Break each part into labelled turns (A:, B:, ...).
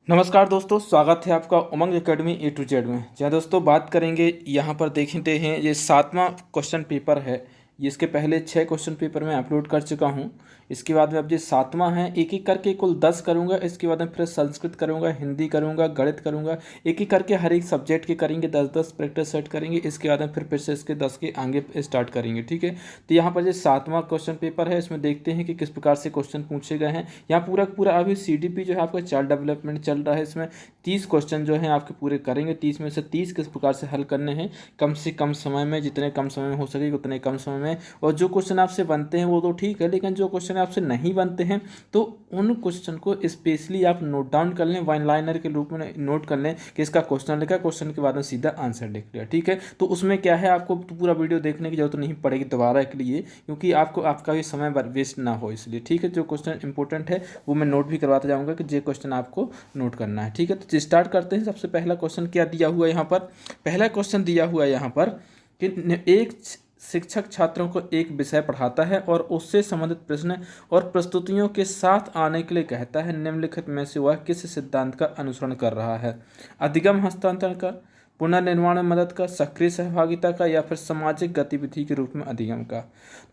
A: नमस्कार दोस्तों, स्वागत है आपका उमंग एकेडमी ए टू जेड में। जहाँ दोस्तों बात करेंगे, यहाँ पर देखते हैं ये 7वां क्वेश्चन पेपर है। ये इसके पहले 6 क्वेश्चन पेपर मैं अपलोड कर चुका हूँ। इसके बाद में अब ये 7वां है। एक एक करके कुल 10 करूँगा। इसके बाद में फिर संस्कृत करूँगा, हिंदी करूँगा, गणित करूँगा। एक एक करके हर एक सब्जेक्ट के करेंगे, 10-10 प्रैक्टिस सेट करेंगे। इसके बाद में फिर से इसके 10 के आगे स्टार्ट करेंगे, ठीक है। तो यहाँ पर ये 7वां क्वेश्चन पेपर है। इसमें देखते हैं कि किस प्रकार से क्वेश्चन पूछे गए हैं। यहाँ पूरा पूरा अभी CDP जो है आपका चाइल्ड डेवलपमेंट चल रहा है। इसमें 30 क्वेश्चन जो हैं आपके पूरे करेंगे। 30 में से 30 किस प्रकार से हल करने हैं कम से कम समय में, जितने कम समय में हो सके उतने कम समय में। और जो क्वेश्चन आपसे बनते हैं वो तो ठीक है, लेकिन जो क्वेश्चन आपसे नहीं बनते हैं तो उन क्वेश्चन को स्पेशली आप नोट डाउन कर लें, वन लाइनर के रूप में नोट कर लें कि इसका क्वेश्चन लिखा, क्वेश्चन के बाद में सीधा आंसर लिख लिया, ठीक है। तो उसमें क्या है, आपको पूरा वीडियो देखने की जरूरत नहीं पड़ेगी दोबारा के लिए, क्योंकि आपका भी समय वेस्ट ना हो, इसलिए, ठीक है। जो क्वेश्चन इंपॉर्टेंट है वो मैं नोट भी करवाता जाऊँगा कि जो क्वेश्चन आपको नोट करना है, ठीक है। तो स्टार्ट करते हैं। सबसे पहला क्वेश्चन क्या दिया हुआ है यहाँ पर? पहला क्वेश्चन दिया हुआ है यहाँ पर कि एक शिक्षक छात्रों को एक विषय पढ़ाता है और उससे संबंधित प्रश्न और प्रस्तुतियों के साथ आने के लिए कहता है। निम्नलिखित में से वह किस सिद्धांत का अनुसरण कर रहा है? अधिगम हस्तांतरण का, पुनर्निर्माण में मदद का, सक्रिय सहभागिता का, या फिर सामाजिक गतिविधि के रूप में अधिगम का।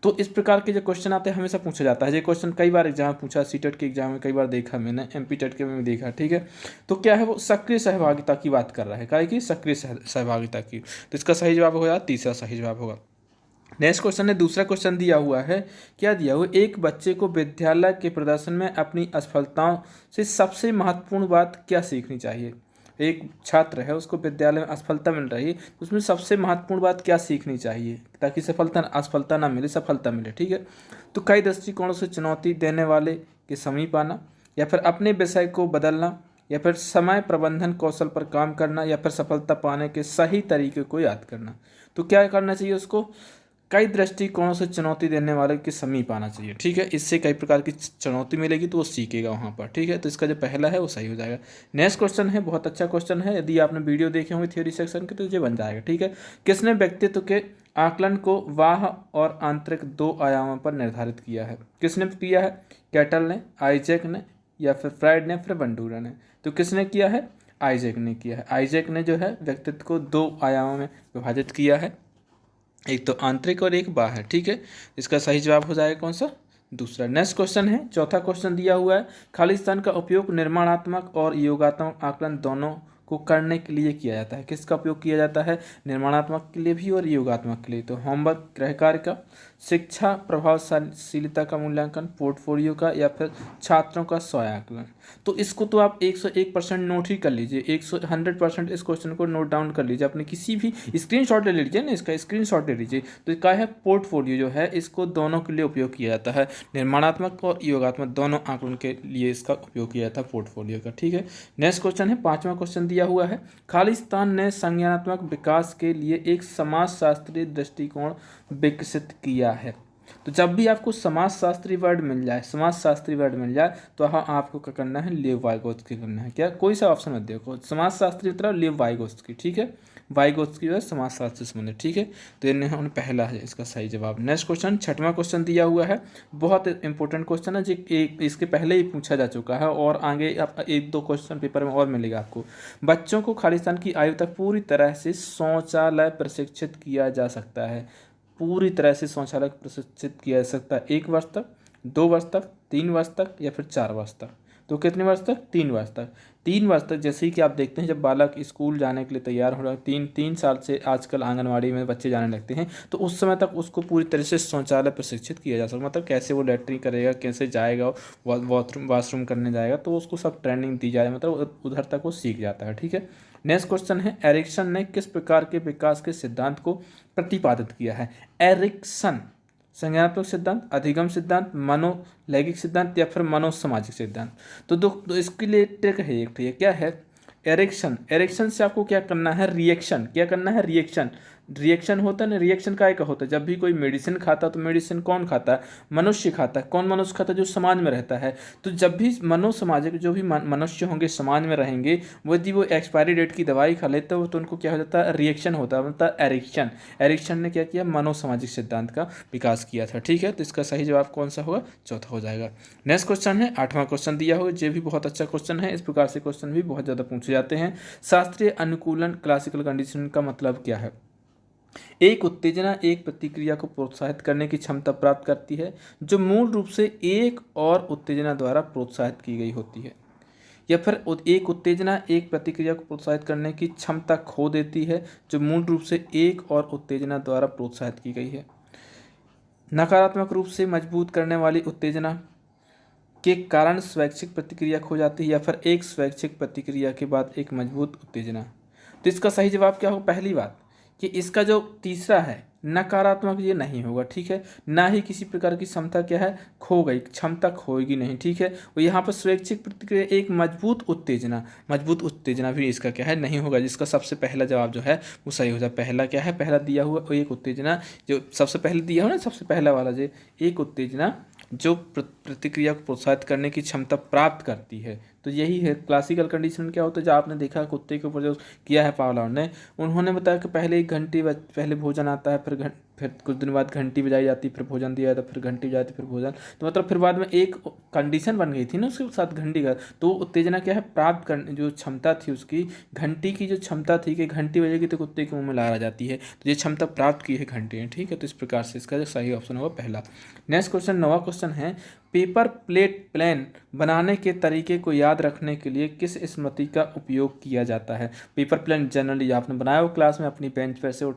A: तो इस प्रकार के जो क्वेश्चन आते हैं हमेशा पूछा जाता है। ये क्वेश्चन कई बार एग्जाम में पूछा, सीटेट के एग्जाम में कई बार देखा मैंने, MP टेट के में भी देखा, ठीक है। तो क्या है, वो सक्रिय सहभागिता की बात कर रहा है, क्या की सक्रिय सहभागिता की। तो इसका सही जवाब होगा, तीसरा सही जवाब होगा। नेक्स्ट क्वेश्चन है, दूसरा क्वेश्चन दिया हुआ है। क्या दिया हुआ? एक बच्चे को विद्यालय के प्रदर्शन में अपनी असफलताओं से सबसे महत्वपूर्ण बात क्या सीखनी चाहिए? एक छात्र है, उसको विद्यालय में असफलता मिल रही है, तो उसमें सबसे महत्वपूर्ण बात क्या सीखनी चाहिए ताकि असफलता ना मिले, सफलता मिले, ठीक है। तो कई दृष्टिकोणों से चुनौती देने वाले के समीप आना, या फिर अपने विषय को बदलना, या फिर समय प्रबंधन कौशल पर काम करना, या फिर सफलता पाने के सही तरीके को याद करना। तो क्या करना चाहिए उसको? कई दृष्टिकोणों से चुनौती देने वाले के समीप आना चाहिए, ठीक है। इससे कई प्रकार की चुनौती मिलेगी तो वो सीखेगा वहाँ पर, ठीक है। तो इसका जो पहला है वो सही हो जाएगा। नेक्स्ट क्वेश्चन है, बहुत अच्छा क्वेश्चन है। यदि आपने वीडियो देखे होंगे थ्योरी सेक्शन के तो ये बन जाएगा, ठीक है। किसने व्यक्तित्व के आकलन को बाह्य और आंतरिक 2 आयामों पर निर्धारित किया है? किसने किया है? कैटल ने, आइजैक ने, या फिर फ्राइड ने, फिर बंडूरा ने। तो किसने किया है? आइजैक ने किया है। आइजैक ने जो है व्यक्तित्व को 2 आयामों में विभाजित किया है, एक तो आंतरिक और एक बाहर, ठीक है। इसका सही जवाब हो जाएगा कौन सा? दूसरा। नेक्स्ट क्वेश्चन है, चौथा क्वेश्चन दिया हुआ है। खाली स्थान का उपयोग निर्माणात्मक और योगात्मक आकलन दोनों को करने के लिए किया जाता है। किसका उपयोग किया जाता है? निर्माणात्मक के लिए भी और योगात्मक के लिए। तो होमवर्क, गृह कार्य का, शिक्षा प्रभावशीलता का मूल्यांकन, पोर्टफोलियो का, या फिर छात्रों का स्वआकलन। तो इसको तो आप 101% नोट ही कर लीजिए, 100% इस क्वेश्चन को नोट डाउन कर लीजिए। अपने किसी भी स्क्रीनशॉट ले लीजिए ना, इसका स्क्रीनशॉट ले लीजिए। तो क्या है, पोर्टफोलियो जो है इसको दोनों के लिए उपयोग किया जाता है, निर्माणात्मक और योगात्मक दोनों आकलन के लिए इसका उपयोग किया जाता है पोर्टफोलियो का, ठीक है। नेक्स्ट क्वेश्चन है, 5वां क्वेश्चन दिया हुआ है। खालिस्तान ने संज्ञानात्मक विकास के लिए एक समाजशास्त्रीय दृष्टिकोण विकसित किया है। तो जब भी आपको समाजशास्त्री वर्ड मिल जाए तो हाँ आपको क्या करना है? लेव वाइगोत्स्की करना है। क्या? कोई सा ऑप्शन मत देखो, समाजशास्त्री मतलब लेव वाइगोत्स्की, ठीक है। वाइगोत्स्की जो है समाजशास्त्र से संबंधित, ठीक है। तो ये पहला है इसका सही जवाब। नेक्स्ट क्वेश्चन, 6वां क्वेश्चन दिया हुआ है। बहुत इंपॉर्टेंट क्वेश्चन है जो इसके पहले ही पूछा जा चुका है और आगे 1-2 क्वेश्चन पेपर में और मिलेगा आपको। बच्चों को खालिस्तान की आयु तक पूरी तरह से शौचालय प्रशिक्षित किया जा सकता है। पूरी तरह से शौचालय प्रशिक्षित किया जा सकता है 1 वर्ष तक, 2 वर्ष तक, 3 वर्ष तक, या फिर 4 वर्ष तक। तो कितने वर्ष तक? 3 वर्ष तक। 3 वर्ष तक जैसे ही कि आप देखते हैं जब बालक स्कूल जाने के लिए तैयार हो रहा है, 3 साल से आजकल आंगनवाड़ी में बच्चे जाने लगते हैं, तो उस समय तक उसको पूरी तरह से शौचालय प्रशिक्षित किया जा सकता, मतलब कैसे वो लैट्रिन करेगा, कैसे जाएगा, वाशरूम करने जाएगा, तो उसको सब ट्रेनिंग दी जाए, मतलब उधर तक वो सीख जाता है, ठीक है। नेक्स्ट क्वेश्चन है, एरिक्सन ने किस प्रकार के विकास के सिद्धांत को प्रतिपादित किया है? एरिक्सन संज्ञानात्मक सिद्धांत, अधिगम सिद्धांत, मनोलैंगिक सिद्धांत, या फिर मनोसामाजिक सिद्धांत। तो इसके लिए ट्रिक है, एक क्या है? एरिक्सन से आपको क्या करना है? रिएक्शन। क्या करना है? रिएक्शन। रिएक्शन होता है ना, रिएक्शन काय का होता है, जब भी कोई मेडिसिन खाता है तो मेडिसिन कौन खाता है, मनुष्य खाता है। कौन मनुष्य खाता है, जो समाज में रहता है। तो जब भी सामाजिक जो भी मनुष्य होंगे समाज में रहेंगे, वो यदि वो एक्सपायरी डेट की दवाई खा लेते हो तो उनको क्या हो जाता है, रिएक्शन होता है, मतलब एरिक्शन। एरिक्शन ने क्या किया, मनोसामाजिक सिद्धांत का विकास किया था। ठीक है, तो इसका सही जवाब कौन सा होगा, चौथा हो जाएगा। नेक्स्ट क्वेश्चन है 8वां क्वेश्चन दिया होगा, ये भी बहुत अच्छा क्वेश्चन है। इस प्रकार से क्वेश्चन भी बहुत ज़्यादा पूछे जाते हैं। शास्त्रीय अनुकूलन क्लासिकल कंडीशन का मतलब क्या है। एक उत्तेजना एक प्रतिक्रिया को प्रोत्साहित करने की क्षमता प्राप्त करती है जो मूल रूप से एक और उत्तेजना द्वारा प्रोत्साहित की गई होती है। या फिर एक उत्तेजना एक प्रतिक्रिया को प्रोत्साहित करने की क्षमता खो देती है जो मूल रूप से एक और उत्तेजना द्वारा प्रोत्साहित की गई है। नकारात्मक रूप से मजबूत करने वाली उत्तेजना के कारण स्वैच्छिक प्रतिक्रिया खो जाती है, या फिर एक स्वैच्छिक प्रतिक्रिया के बाद एक मजबूत उत्तेजना। तो इसका सही जवाब क्या होगा, पहली बात कि इसका जो तीसरा है नकारात्मक, ये नहीं होगा। ठीक है, ना ही किसी प्रकार की क्षमता क्या है, खो गई, क्षमता खोएगी नहीं। ठीक है, और यहाँ पर स्वैच्छिक प्रतिक्रिया एक मजबूत उत्तेजना भी इसका क्या है, नहीं होगा, जिसका सबसे पहला जवाब जो है वो सही हो जाए। पहला क्या है, पहला दिया हुआ एक उत्तेजना, जो सबसे पहले दिया हो ना, सबसे पहला वाला जो एक उत्तेजना जो प्रतिक्रिया को प्रोत्साहित करने की क्षमता प्राप्त करती है, तो यही है क्लासिकल कंडीशन। क्या होता है, जो आपने देखा कुत्ते के ऊपर जो किया है पावलाव ने, उन्होंने बताया कि पहले 1 घंटे पहले भोजन आता है, फिर कुछ दिन बाद घंटी बजाई जाती, फिर भोजन दिया जाता, फिर घंटी बजाती, फिर भोजन। तो मतलब फिर बाद में एक कंडीशन बन गई थी ना उसके साथ घंटी का, तो उत्तेजना क्या है, प्राप्त करने जो क्षमता थी उसकी, घंटी की जो क्षमता थी कि घंटी बजेगी तो कुत्ते के मुंह में लार आ जाती है, तो ये क्षमता प्राप्त की है घंटी ने। ठीक है, तो इस प्रकार से इसका जो सही ऑप्शन होगा पहला। नेक्स्ट क्वेश्चन 9वां क्वेश्चन है, पेपर प्लेट प्लान बनाने के तरीके को याद रखने के लिए किस स्मृति का उपयोग किया जाता है। पेपर प्लान जनरली आपने बनाया हो क्लास में, अपनी बेंच पर से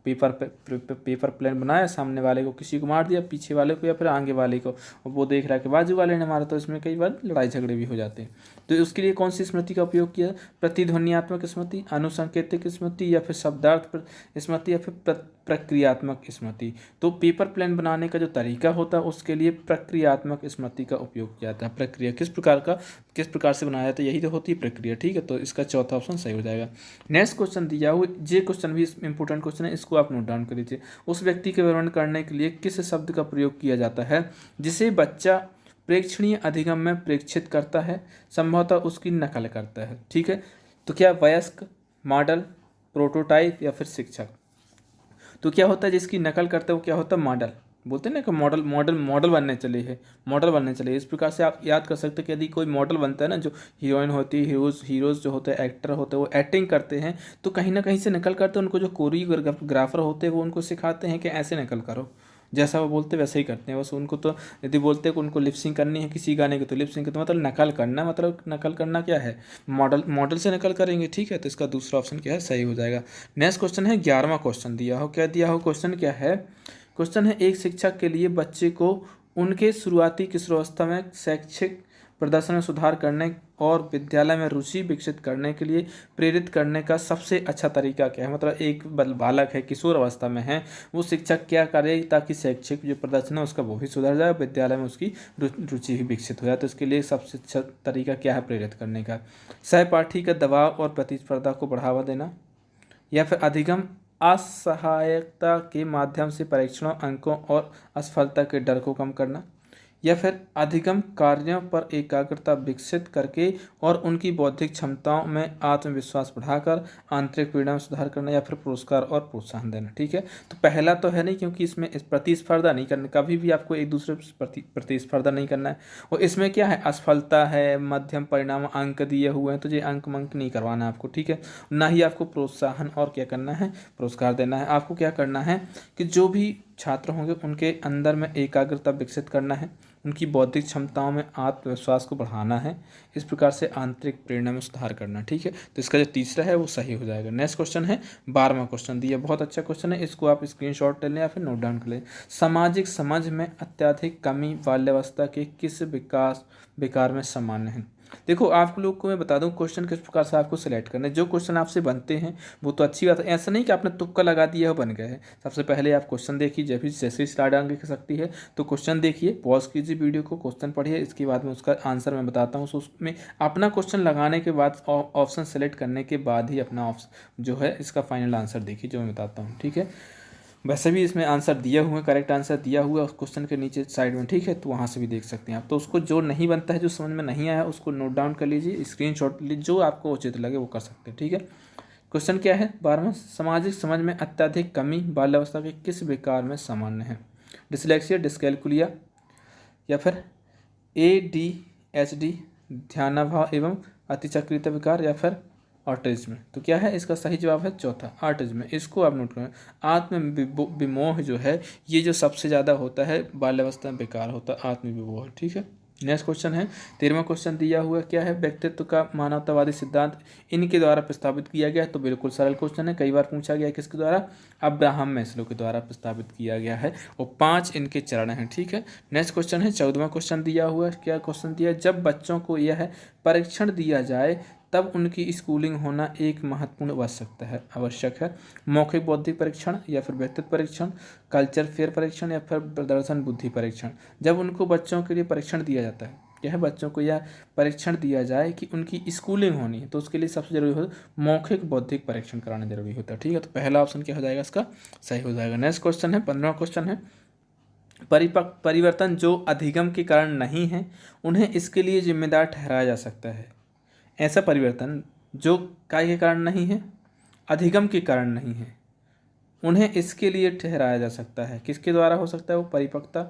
A: पेपर प्लेन बनाया, सामने वाले को किसी को मार दिया, पीछे वाले को या फिर आगे वाले को, और वो देख रहा है कि बाजू वाले ने मारा, तो इसमें कई बार लड़ाई झगड़े भी हो जाते हैं। तो उसके लिए कौन सी स्मृति का उपयोग किया, प्रतिध्वनियात्मक स्मृति, अनुसंकेतिक स्मृति, या फिर शब्दार्थ स्मृति, या फिर प्रक्रियात्मक स्मृति। तो पेपर प्लान बनाने का जो तरीका होता है उसके लिए प्रक्रियात्मक स्मृति का उपयोग किया जाता है। प्रक्रिया किस प्रकार से बनाया जाता है, यही तो होती है प्रक्रिया। ठीक है, तो इसका चौथा ऑप्शन सही हो जाएगा। नेक्स्ट क्वेश्चन दिया हुआ, ये क्वेश्चन भी इंपॉर्टेंट क्वेश्चन है, इसको आप नोट डाउन कर लीजिए। उस व्यक्ति के विवरण करने के लिए किस शब्द का प्रयोग किया जाता है जिसे बच्चा प्रेक्षणीय अधिगम में प्रेक्षित करता है, संभवतः उसकी नकल करता है। ठीक है, तो क्या वयस्क, मॉडल, प्रोटोटाइप, या फिर शिक्षक। तो क्या होता है, जिसकी नकल करते हैं वो क्या होता है, मॉडल। बोलते हैं ना कि मॉडल बनने चले। इस प्रकार से आप याद कर सकते हैं कि यदि कोई मॉडल बनता है ना, जो हीरोइन होती है, हीरोज जो होते हैं, एक्टर होते हैं, वो एक्टिंग करते हैं तो कहीं ना कहीं से नकल करते हैं। उनको जो कोरियोग्राफर होते हैं वो उनको सिखाते हैं कि ऐसे नकल करो, जैसा वो बोलते वैसे ही करते हैं। बस उनको तो यदि बोलते हैं कि उनको लिपसिंग करनी है किसी गाने की, तो लिपसिंग तो मतलब नकल करना क्या है, मॉडल से नकल करेंगे। ठीक है, तो इसका दूसरा ऑप्शन क्या है, सही हो जाएगा। नेक्स्ट क्वेश्चन है 11वां क्वेश्चन दिया हो, क्या दिया हो, क्वेश्चन क्या है, क्वेश्चन है एक शिक्षक के लिए बच्चे को उनके शुरुआती किशोरावस्था में शैक्षिक प्रदर्शन में सुधार करने और विद्यालय में रुचि विकसित करने के लिए प्रेरित करने का सबसे अच्छा तरीका क्या है। मतलब एक बालक है, किशोर अवस्था में है, वो शिक्षक क्या करे ताकि शैक्षिक जो प्रदर्शन है उसका वो भी सुधर जाए, विद्यालय में उसकी रुचि भी विकसित हो जाए। तो इसके लिए सबसे अच्छा तरीका क्या है प्रेरित करने का, सहपाठी का दबाव और प्रतिस्पर्धा को बढ़ावा देना, या फिर अधिगम असहायकता के माध्यम से परीक्षणों, अंकों और असफलता के डर को कम करना, या फिर अधिगम कार्यों पर एकाग्रता विकसित करके और उनकी बौद्धिक क्षमताओं में आत्मविश्वास बढ़ाकर आंतरिक पीड़ा में सुधार करना, या फिर पुरस्कार और प्रोत्साहन देना। ठीक है, तो पहला तो है नहीं, क्योंकि इसमें प्रतिस्पर्धा नहीं करना, कभी भी आपको एक दूसरे प्रतिस्पर्धा नहीं करना है। और इसमें क्या है, असफलता है, मध्यम परिणाम, अंक दिए हुए हैं, तो ये अंक नहीं करवाना है आपको। ठीक है, ना ही आपको प्रोत्साहन और क्या करना है, पुरस्कार देना है। आपको क्या करना है कि जो भी छात्र होंगे उनके अंदर में एकाग्रता विकसित करना है, उनकी बौद्धिक क्षमताओं में आत्मविश्वास को बढ़ाना है, इस प्रकार से आंतरिक प्रेरणा में सुधार करना। ठीक है, तो इसका जो तीसरा है वो सही हो जाएगा। नेक्स्ट क्वेश्चन है 12वां क्वेश्चन दिया, बहुत अच्छा क्वेश्चन है, इसको आप स्क्रीनशॉट ले लें या फिर नोट डाउन कर लें। सामाजिक समझ में अत्यधिक कमी बाल्यावस्था के किस विकार में सामान्य है। देखो आप लोग को मैं बता दूं क्वेश्चन किस प्रकार से आपको सिलेक्ट करना है। जो क्वेश्चन आपसे बनते हैं वो तो अच्छी बात है, ऐसा नहीं कि आपने तुक्का लगा दिया हो बन गए हैं। सबसे पहले आप क्वेश्चन देखिए, जब भी जैसे ही स्टार्ट आगे कर सकती है तो क्वेश्चन देखिए, पॉज कीजिए वीडियो को, क्वेश्चन पढ़िए, इसके बाद में उसका आंसर मैं बताता हूँ। उसमें अपना क्वेश्चन लगाने के बाद ऑप्शन सेलेक्ट करने के बाद ही अपना ऑप्शन जो है इसका फाइनल आंसर देखिए जो मैं बताता हूँ, ठीक है। वैसे भी इसमें आंसर दिया हुआ है, करेक्ट आंसर दिया हुआ है उस क्वेश्चन के नीचे साइड में, ठीक है, तो वहाँ से भी देख सकते हैं आप। तो उसको जो नहीं बनता है, जो समझ में नहीं आया उसको नोट डाउन कर लीजिए, स्क्रीनशॉट लीजिए, जो आपको उचित लगे वो कर सकते हैं, ठीक है। क्वेश्चन क्या है 12वां, सामाजिक समझ में अत्यधिक कमी बाल्यावस्था के किस विकार में सामान्य है? डिसलेक्सिया, डिस्कैलकुलिया, या फिर ADHD, ध्यानाभाव एवं अतिचक्रित विकार, या फिर ऑटिज्म। तो क्या है इसका सही जवाब है चौथा, ऑटिज्म। इसको आप नोट करें। आत्म विमोह जो है ये जो सबसे ज़्यादा होता है बाल्यावस्था में बेकार होता है आत्म विमोह, ठीक है। नेक्स्ट क्वेश्चन है 13वां क्वेश्चन दिया हुआ क्या है? व्यक्तित्व का मानवतावादी सिद्धांत इनके द्वारा प्रस्तावित किया गया है। तो बिल्कुल सरल क्वेश्चन है, कई बार पूछा गया है किसके द्वारा? अब्राहम मैस्लो के द्वारा प्रस्तावित किया गया है, और 5 इनके चरण हैं, ठीक है। नेक्स्ट क्वेश्चन है 14वां क्वेश्चन दिया हुआ है, क्या क्वेश्चन दिया? जब बच्चों को यह परीक्षण दिया जाए तब उनकी स्कूलिंग होना एक महत्वपूर्ण आवश्यक है। मौखिक बौद्धिक परीक्षण, या फिर व्यक्तित्व परीक्षण, कल्चर फेयर परीक्षण, या फिर प्रदर्शन बुद्धि परीक्षण। जब उनको बच्चों के लिए परीक्षण दिया जाता है, क्या है, बच्चों को यह परीक्षण दिया जाए कि उनकी स्कूलिंग होनी है, तो उसके लिए सबसे जरूरी होता है मौखिक बौद्धिक परीक्षण कराना जरूरी होता है, ठीक है। तो पहला ऑप्शन क्या हो जाएगा इसका? सही हो जाएगा। नेक्स्ट क्वेश्चन है 15वां क्वेश्चन है, परिवर्तन जो अधिगम के कारण नहीं है उन्हें इसके लिए जिम्मेदार ठहराया जा सकता है। ऐसा परिवर्तन जो काय के कारण नहीं है, अधिगम के कारण नहीं है, उन्हें इसके लिए ठहराया जा सकता है। किसके द्वारा हो सकता है वो? परिपक्वता,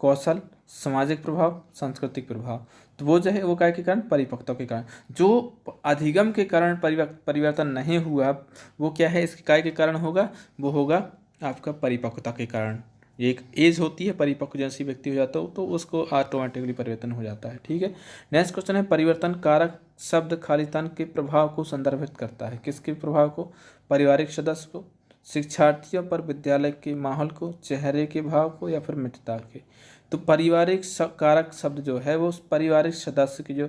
A: कौशल, सामाजिक प्रभाव, सांस्कृतिक प्रभाव। तो वो जो है वो काय के कारण? परिपक्वता के कारण। जो अधिगम के कारण परिवर्तन नहीं हुआ वो क्या है, इसके काय के कारण होगा? वो होगा आपका परिपक्वता के कारण। एक एज होती है, परिपक्व जैसी व्यक्ति हो जाता हो तो उसको ऑटोमेटिकली परिवर्तन हो जाता है, ठीक है। नेक्स्ट क्वेश्चन है, परिवर्तन कारक शब्द खालिस्तान के प्रभाव को संदर्भित करता है। किसके प्रभाव को? पारिवारिक सदस्य को, शिक्षार्थियों पर विद्यालय के माहौल को, चेहरे के भाव को, या फिर मित्रता के। तो पारिवारिक कारक शब्द जो है वो पारिवारिक सदस्य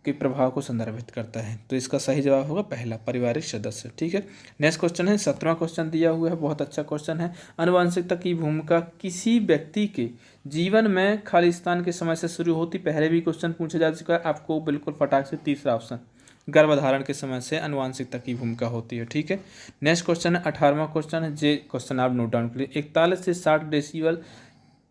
A: के प्रभाव को संदर्भित करता है। तो इसका सही जवाब होगा पहला, पारिवारिक सदस्य, ठीक है। नेक्स्ट क्वेश्चन है 17वां क्वेश्चन दिया हुआ है, बहुत अच्छा क्वेश्चन है। आनुवंशिकता की भूमिका किसी व्यक्ति के जीवन में खालिस्तान के समय से शुरू होती। पहले भी क्वेश्चन पूछा जा चुका है आपको, बिल्कुल फटाक से तीसरा ऑप्शन, गर्भधारण के समय से आनुवंशिकता की भूमिका होती है, ठीक है। नेक्स्ट क्वेश्चन है 18वां क्वेश्चन है, जे क्वेश्चन आप नोट डाउन करिए। 41 से 60 डेसिबल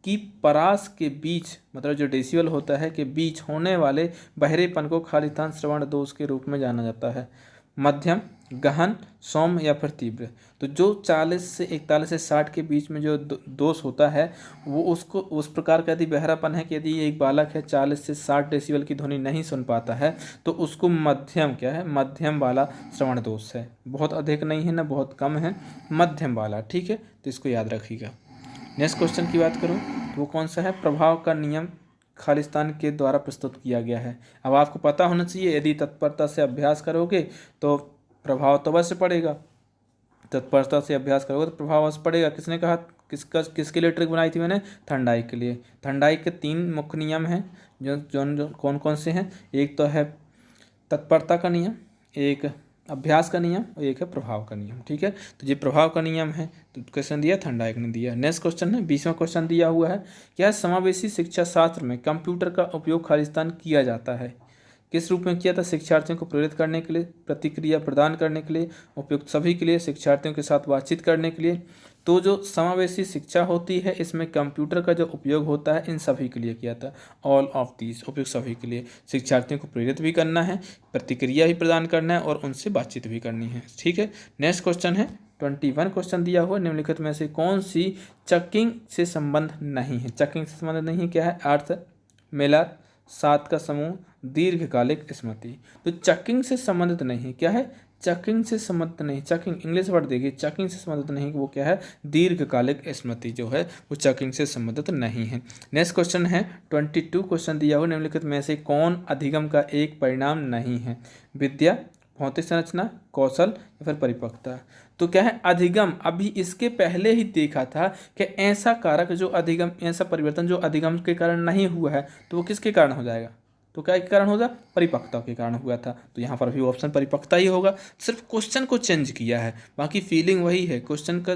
A: की परास के बीच, मतलब जो डेसिबल होता है के बीच होने वाले बहरेपन को खालिस्तान श्रवण दोष के रूप में जाना जाता है। मध्यम, गहन, सौम्य, या फिर तीव्र। तो जो 40 से 41 से 60 के बीच में जो दोष होता है वो उसको उस प्रकार का यदि बहरापन है कि यदि एक बालक है 40 से 60 डेसिबल की ध्वनि नहीं सुन पाता है तो उसको मध्यम, क्या है, मध्यम वाला श्रवण दोष है। बहुत अधिक नहीं है ना बहुत कम है, मध्यम वाला, ठीक है। तो इसको याद रखिएगा। नेक्स्ट क्वेश्चन की बात करूँ तो वो कौन सा है? प्रभाव का नियम खालिस्तान के द्वारा प्रस्तुत किया गया है। अब आपको पता होना चाहिए, यदि तत्परता से अभ्यास करोगे तो प्रभाव तो अवश्य पड़ेगा, तत्परता से अभ्यास करोगे तो प्रभाव अवश्य पड़ेगा। किसने कहा? किसके लिए ट्रिक बनाई थी मैंने? थर्नडाइक के लिए। थर्नडाइक के 3 मुख्य नियम हैं जो कौन कौन से हैं? एक तो है तत्परता का नियम, एक अभ्यास का नियम, और एक है प्रभाव का नियम, ठीक है। तो ये प्रभाव का नियम है, तो क्वेश्चन दिया थर्नडाइक ने दिया। नेक्स्ट क्वेश्चन है 20वां क्वेश्चन दिया हुआ है, क्या समावेशी शिक्षा शास्त्र में कंप्यूटर का उपयोग खालिस्तान किया जाता है? किस रूप में किया था? शिक्षार्थियों को प्रेरित करने के लिए, प्रतिक्रिया प्रदान करने के लिए, उपयुक्त सभी के लिए, शिक्षार्थियों के साथ बातचीत करने के लिए। तो जो समावेशी शिक्षा होती है इसमें कंप्यूटर का जो उपयोग होता है इन सभी के लिए किया था, ऑल ऑफ दीज, उपयुक्त सभी के लिए। शिक्षार्थियों को प्रेरित भी करना है, प्रतिक्रिया भी प्रदान करना है, और उनसे बातचीत भी करनी है, ठीक है। नेक्स्ट क्वेश्चन है 21 क्वेश्चन दिया हुआ, निम्नलिखित में से कौन सी चकिंग से संबंध नहीं है? चकिंग से संबंध नहीं है, क्या है? अर्थ, मेलर, 7 का समूह, दीर्घकालिक स्मृति। तो चकिंग से संबंधित नहीं है, क्या है? चकिंग से संबंधित नहीं। चकिंग इंग्लिश वर्ड देखिए, चकिंग से संबंधित नहीं, वो क्या है? दीर्घकालिक स्मृति जो है वो चकिंग से संबंधित नहीं है। नेक्स्ट क्वेश्चन है 22 क्वेश्चन दिया हुआ, निम्नलिखित में से कौन अधिगम का एक परिणाम नहीं है? विद्या, भौतिक संरचना, कौशल, या फिर परिपक्वता। तो क्या है? अधिगम। अभी इसके पहले ही देखा था कि ऐसा कारक जो अधिगम, ऐसा परिवर्तन जो अधिगम के कारण नहीं हुआ है तो वो किसके कारण हो जाएगा? तो क्या के कारण होगा, परिपक्वता के कारण हुआ था। तो यहाँ पर भी ऑप्शन परिपक्वता ही होगा, सिर्फ क्वेश्चन को चेंज किया है, बाकी फीलिंग वही है क्वेश्चन का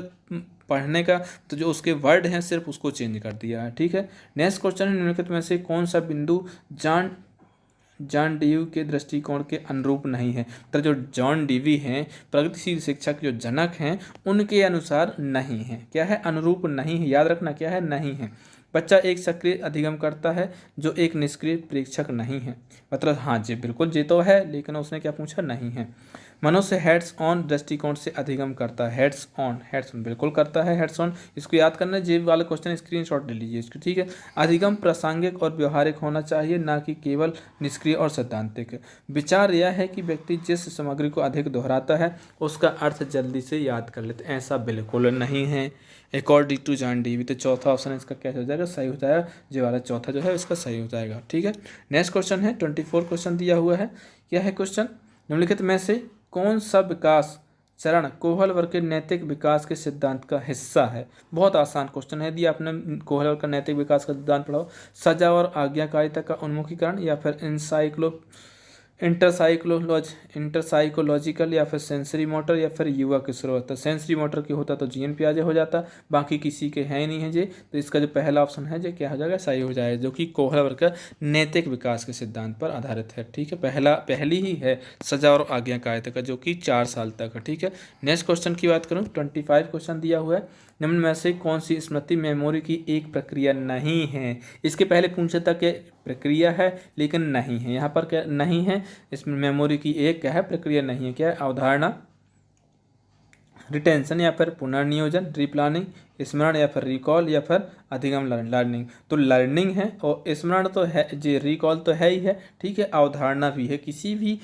A: पढ़ने का, तो जो उसके वर्ड हैं सिर्फ उसको चेंज कर दिया है। ठीक है, नेक्स्ट क्वेश्चन है, निम्नलिखित में से कौन सा बिंदु जॉन डीवी के दृष्टिकोण के अनुरूप नहीं है। तो जो जॉन डीवी हैं, प्रगतिशील शिक्षा के जो जनक हैं, उनके अनुसार नहीं है। क्या है, अनुरूप नहीं है, याद रखना क्या है, नहीं है। बच्चा एक सक्रिय अधिगम करता है जो एक निष्क्रिय प्रेक्षक नहीं है। मतलब हाँ जी बिल्कुल जी तो है, लेकिन उसने क्या पूछा, नहीं है। मनुष्य हेड्स ऑन दृष्टिकोण से अधिगम करता है। हेड्स ऑन बिल्कुल करता है, हेड्स ऑन। इसको याद करना है, जे वाला क्वेश्चन स्क्रीनशॉट ले लीजिए इसको। ठीक है, अधिगम प्रासंगिक और व्यवहारिक होना चाहिए, ना कि केवल निष्क्रिय और सैद्धांतिक। विचार यह है कि व्यक्ति जिस सामग्री को अधिक दोहराता है उसका अर्थ जल्दी से याद कर लेते। ऐसा बिल्कुल नहीं है अकॉर्डिंग टू जॉन डीवी। तो चौथा ऑप्शन इसका क्या हो जाएगा, सही हो जाएगा। जो वाला चौथा जो है इसका सही हो जाएगा। ठीक है, नेक्स्ट क्वेश्चन है 24 क्वेश्चन दिया हुआ है। क्या है क्वेश्चन, निम्नलिखित में से कौन सा विकास चरण कोहलवर के नैतिक विकास के सिद्धांत का हिस्सा है। बहुत आसान क्वेश्चन है, दिया आपने कोहलवर का नैतिक विकास का सिद्धांत पढ़ाओ। सजा और आज्ञाकारिता का उन्मुखीकरण, या फिर इंटरसाइकोलॉजिकल, या फिर सेंसरी मोटर, या फिर युवा किशोर। सेंसरी मोटर की होता तो जीएन पियाजे हो जाता, बाकी किसी के है ही नहीं है जी। तो इसका जो पहला ऑप्शन है जो क्या हो जाएगा, सही हो जाएगा, जो कि कोहलवर का नैतिक विकास के सिद्धांत पर आधारित है। ठीक है, पहली ही है सजा और आज्ञाकारिता का, जो कि 4 साल तक है। ठीक है, नेक्स्ट क्वेश्चन की बात करूँ, 25 क्वेश्चन दिया हुआ है। निम्न में से कौन सी स्मृति मेमोरी की एक प्रक्रिया नहीं है। इसके पहले पूछा था कि प्रक्रिया है, लेकिन नहीं है। यहाँ पर क्या नहीं है, इसमें मेमोरी की एक क्या है, प्रक्रिया नहीं है। क्या है, अवधारणा, रिटेंशन, या फिर पुनर्नियोजन, रीप्लानिंग, स्मरण, या फिर रिकॉल, या फिर अधिगम लर्निंग। तो लर्निंग है, और स्मरण तो है जी, रिकॉल तो है ही है। ठीक है, अवधारणा भी है। किसी भी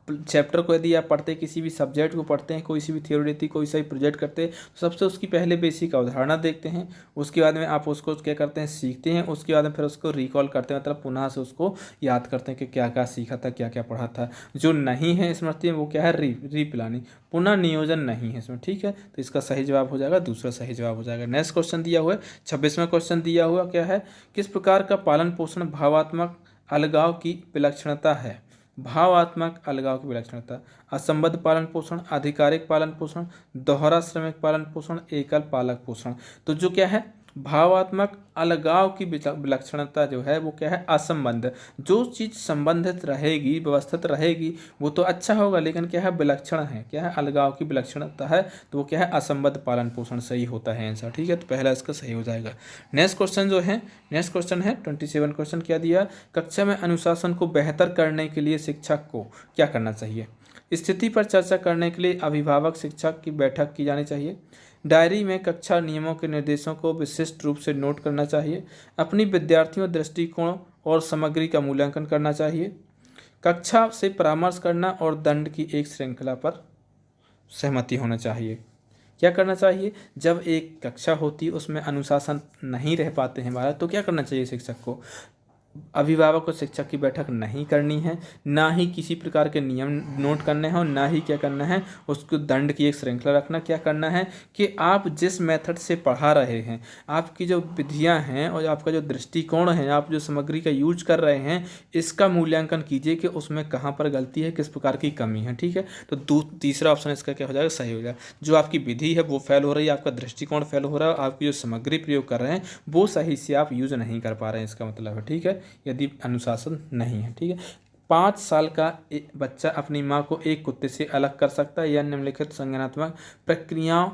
A: चैप्टर को यदि आप पढ़ते हैं, किसी भी सब्जेक्ट को पढ़ते हैं, कोई सी भी थ्योरी देती, कोई सा भी प्रोजेक्ट करते हैं, तो सबसे उसकी पहले बेसिक अवधारणा देखते हैं, उसके बाद में आप उसको क्या करते हैं, सीखते हैं, उसके बाद में फिर उसको रिकॉल करते हैं, मतलब पुनः से उसको याद करते हैं कि क्या क्या सीखा था, क्या क्या पढ़ा था। जो नहीं है स्मृति में वो क्या है, रीप्लानिंग, पुनः नियोजन नहीं है इसमें। ठीक है, तो इसका सही जवाब हो जाएगा, दूसरा सही जवाब हो जाएगा। नेक्स्ट क्वेश्चन दिया हुआ है, 26वां क्वेश्चन दिया हुआ क्या है, किस प्रकार का पालन पोषण भावात्मक अलगाव की विलक्षणता है। भावात्मक अलगाव की विलक्षणता, असंबद्ध पालन पोषण, आधिकारिक पालन पोषण, दोहरा श्रमिक पालन पोषण, एकल पालक पोषण। तो जो क्या है, भावात्मक अलगाव की विलक्षणता जो है वो क्या है, असंबंध। जो चीज़ संबंधित रहेगी, व्यवस्थित रहेगी, वो तो अच्छा होगा, लेकिन क्या है, विलक्षण है। क्या है, अलगाव की विलक्षणता है, तो वो क्या है, असंबद्ध पालन पोषण सही होता है आंसर। ठीक है, तो पहला इसका सही हो जाएगा। नेक्स्ट क्वेश्चन जो है, नेक्स्ट क्वेश्चन है 27 क्वेश्चन। क्या दिया, कक्षा में अनुशासन को बेहतर करने के लिए शिक्षक को क्या करना चाहिए। स्थिति पर चर्चा करने के लिए अभिभावक शिक्षक की बैठक की जानी चाहिए। डायरी में कक्षा नियमों के निर्देशों को विशिष्ट रूप से नोट करना चाहिए। अपनी विद्यार्थियों दृष्टिकोण और सामग्री का मूल्यांकन करना चाहिए। कक्षा से परामर्श करना और दंड की एक श्रृंखला पर सहमति होना चाहिए। क्या करना चाहिए, जब एक कक्षा होती है उसमें अनुशासन नहीं रह पाते हैं हमारा, तो क्या करना चाहिए शिक्षक को, अभिभावक और शिक्षक की बैठक नहीं करनी है, ना ही किसी प्रकार के नियम नोट करने हैं, और ना ही क्या करना है, उसको दंड की एक श्रृंखला रखना। क्या करना है कि आप जिस मेथड से पढ़ा रहे हैं, आपकी जो विधियां हैं और आपका जो दृष्टिकोण है, आप जो सामग्री का यूज कर रहे हैं, इसका मूल्यांकन कीजिए कि उसमें कहाँ पर गलती है, किस प्रकार की कमी है। ठीक है, तो तीसरा ऑप्शन इसका क्या हो जाएगा, सही हो जाएगा। जो आपकी विधि है वो फेल हो रही है, आपका दृष्टिकोण फेल हो रहा है, आपकी जो सामग्री प्रयोग कर रहे हैं वो सही से आप यूज नहीं कर पा रहे हैं, इसका मतलब है। ठीक है, यदि अनुशासन नहीं है। ठीक है, 5 साल का बच्चा अपनी माँ को एक कुत्ते से अलग कर सकता है, यह निम्नलिखित संज्ञानात्मक प्रक्रियाओं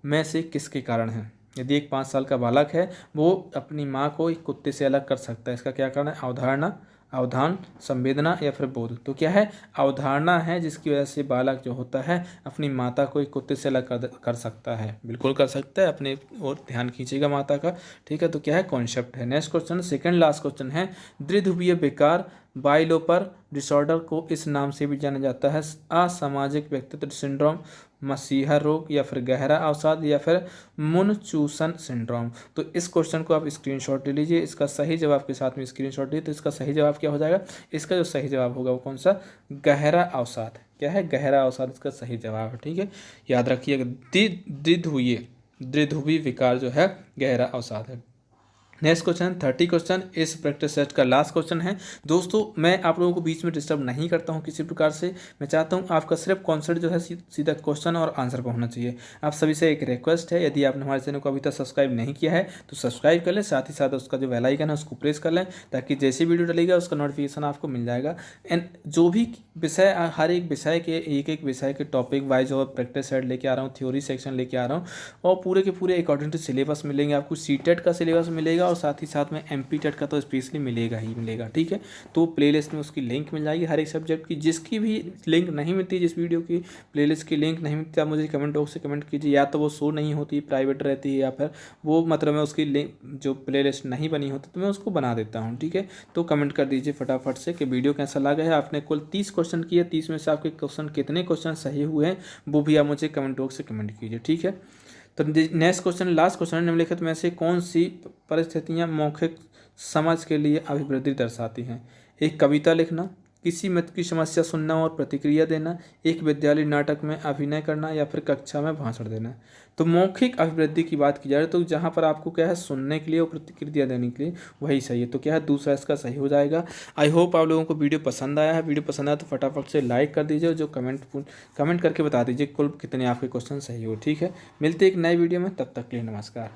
A: में से किसके कारण है। यदि एक 5 साल का बालक है वो अपनी माँ को एक कुत्ते से अलग कर सकता है, इसका क्या कारण है, अवधारणा, अवधान, संवेदना, या फिर बोध। तो क्या है, अवधारणा है, जिसकी वजह से बालक जो होता है अपनी माता को एक कुत्ते से अलग कर सकता है, बिल्कुल कर सकता है। अपने और ध्यान खींचेगा माता का। ठीक है, तो क्या है, कॉन्सेप्ट है। Next question, second last question है, द्विध्रुवीय विकार बाइलोपर डिसऑर्डर को इस नाम से भी जाना जाता है, असामाजिक व्यक्तित्व सिंड्रोम, मसीहा रोग, या फिर गहरा अवसाद, या फिर मुनचूसन सिंड्रोम। तो इस क्वेश्चन को आप स्क्रीनशॉट ले लीजिए, इसका सही जवाब के साथ में स्क्रीनशॉट लीजिए। तो इसका सही जवाब क्या हो जाएगा, इसका जो सही जवाब होगा वो कौन सा, गहरा अवसाद। क्या है, गहरा अवसाद इसका सही जवाब है। ठीक है, याद रखिएगा, द्विध्रुवीय विकार जो है गहरा अवसाद है। नेक्स्ट क्वेश्चन 30 क्वेश्चन इस प्रैक्टिस सेट का लास्ट क्वेश्चन है। दोस्तों मैं आप लोगों को बीच में डिस्टर्ब नहीं करता हूं किसी प्रकार से। मैं चाहता हूं आपका सिर्फ कॉन्सेप्ट जो है सीधा क्वेश्चन और आंसर पर होना चाहिए। आप सभी से एक रिक्वेस्ट है, यदि आपने हमारे चैनल को अभी तक सब्सक्राइब नहीं किया है तो सब्सक्राइब कर लें, साथ ही साथ उसका जो बेल आइकन है उसको प्रेस कर लें, ताकि जैसी वीडियो डलेगा उसका नोटिफिकेशन आपको मिल जाएगा। एंड जो भी विषय, हर एक विषय के एक विषय के टॉपिक वाइज और प्रैक्टिस सेट लेके आ रहा हूँ, थ्योरी सेक्शन लेके आ रहा हूँ, और पूरे के पूरे अकॉर्डिंग टू सिलेबस मिलेंगे आपको। सीटेट का सिलेबस मिलेगा और साथ ही साथ में एमपी टेट का तो स्पेशली मिलेगा ही मिलेगा, ठीक है। तो प्लेलिस्ट में उसकी लिंक मिल जाएगी हर एक सब्जेक्ट की। जिसकी भी लिंक नहीं मिलती, जिस वीडियो की प्लेलिस्ट की लिंक नहीं मिलती, आप मुझे कमेंट बॉक्स से कमेंट कीजिए। या तो वो शो नहीं होती, प्राइवेट रहती है, या फिर वो मतलब मैं उसकी लिंक जो प्लेलिस्ट नहीं बनी होती तो मैं उसको बना देता हूँ, ठीक है। तो कमेंट कर दीजिए फटाफट से कि वीडियो कैसा लगा है। आपने कुल 30 क्वेश्चन किए, 30 में से आपके क्वेश्चन कितने क्वेश्चन सही हुए हैं वो भी आप मुझे कमेंट बॉक्स से कमेंट कीजिए, ठीक है। तो नेक्स्ट क्वेश्चन, लास्ट क्वेश्चन, निम्नलिखित में से कौन सी परिस्थितियां मौखिक समझ के लिए अभिवृद्धि दर्शाती हैं? एक कविता लिखना, किसी मत की समस्या सुनना और प्रतिक्रिया देना, एक विद्यालय नाटक में अभिनय करना, या फिर कक्षा में भाषण देना। तो मौखिक अभिवृद्धि की बात की जाए तो जहाँ पर आपको क्या है, सुनने के लिए और प्रतिक्रिया देने के लिए, वही सही है। तो क्या है, दूसरा इसका सही हो जाएगा। आई होप आप लोगों को वीडियो पसंद आया है। वीडियो पसंद आया तो फटाफट से लाइक कर दीजिए, और जो कमेंट करके बता दीजिए कुल कितने आपके क्वेश्चन सही हो, ठीक है। मिलते एक नए वीडियो में, तब तक के लिए नमस्कार।